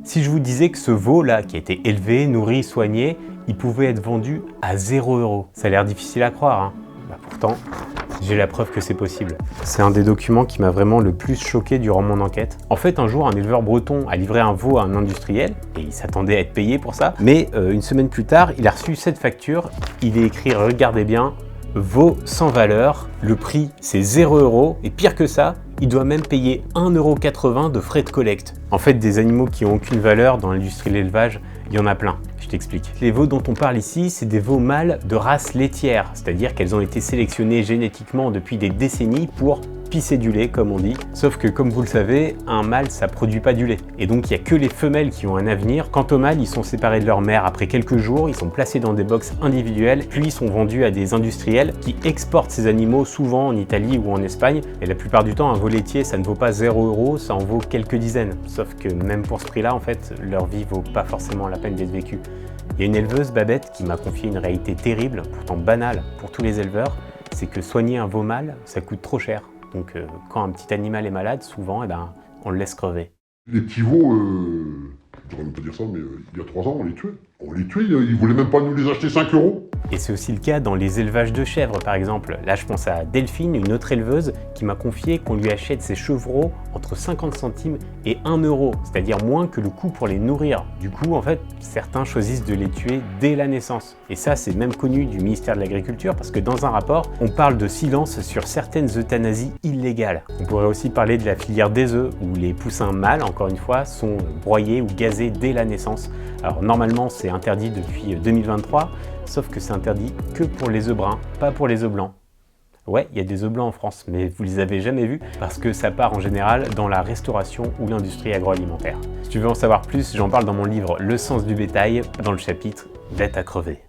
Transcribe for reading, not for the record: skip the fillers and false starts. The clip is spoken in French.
Si je vous disais que ce veau là, qui a été élevé, nourri, soigné, il pouvait être vendu à 0 €. Ça a l'air difficile à croire, hein. Pourtant, j'ai la preuve que c'est possible. C'est un des documents qui m'a vraiment le plus choqué durant mon enquête. En fait, un jour, un éleveur breton a livré un veau à un industriel, et il s'attendait à être payé pour ça. Mais une semaine plus tard, il a reçu cette facture. Il est écrit, regardez bien, veau sans valeur, le prix c'est 0 €, et pire que ça, il doit même payer 1,80 € de frais de collecte. En fait, des animaux qui n'ont aucune valeur dans l'industrie de l'élevage, il y en a plein. Je t'explique. Les veaux dont on parle ici, c'est des veaux mâles de race laitière, c'est-à-dire qu'elles ont été sélectionnées génétiquement depuis des décennies pour pisser du lait, comme on dit. Sauf que, comme vous le savez, un mâle, ça produit pas du lait. Et donc, il n'y a que les femelles qui ont un avenir. Quant aux mâles, ils sont séparés de leur mère après quelques jours, ils sont placés dans des box individuelles, puis ils sont vendus à des industriels qui exportent ces animaux souvent en Italie ou en Espagne. Et la plupart du temps, un veau laitier, ça ne vaut pas 0 €, ça en vaut quelques dizaines. Sauf que même pour ce prix-là, en fait, leur vie vaut pas forcément la peine d'être vécue. Il y a une éleveuse, Babette, qui m'a confié une réalité terrible, pourtant banale pour tous les éleveurs, c'est que soigner un veau mâle, ça coûte trop cher. Donc quand un petit animal est malade, souvent, on le laisse crever. Les petits veaux, je devrais même pas dire ça, mais il y a 3 ans, on les tuait. On les tuait, ils voulaient même pas nous les acheter 5 €. Et c'est aussi le cas dans les élevages de chèvres, par exemple. Là, je pense à Delphine, une autre éleveuse, qui m'a confié qu'on lui achète ses chevreaux entre 50 centimes et 1 €, c'est-à-dire moins que le coût pour les nourrir. Du coup, en fait, certains choisissent de les tuer dès la naissance. Et ça, c'est même connu du ministère de l'Agriculture, parce que dans un rapport, on parle de silence sur certaines euthanasies illégales. On pourrait aussi parler de la filière des œufs, où les poussins mâles, encore une fois, sont broyés ou gazés dès la naissance. Alors normalement, c'est interdit depuis 2023, sauf que c'est interdit que pour les œufs bruns, pas pour les œufs blancs. Ouais, il y a des œufs blancs en France, mais vous les avez jamais vus parce que ça part en général dans la restauration ou l'industrie agroalimentaire. Si tu veux en savoir plus, j'en parle dans mon livre Le sens du bétail, dans le chapitre Bête à crever.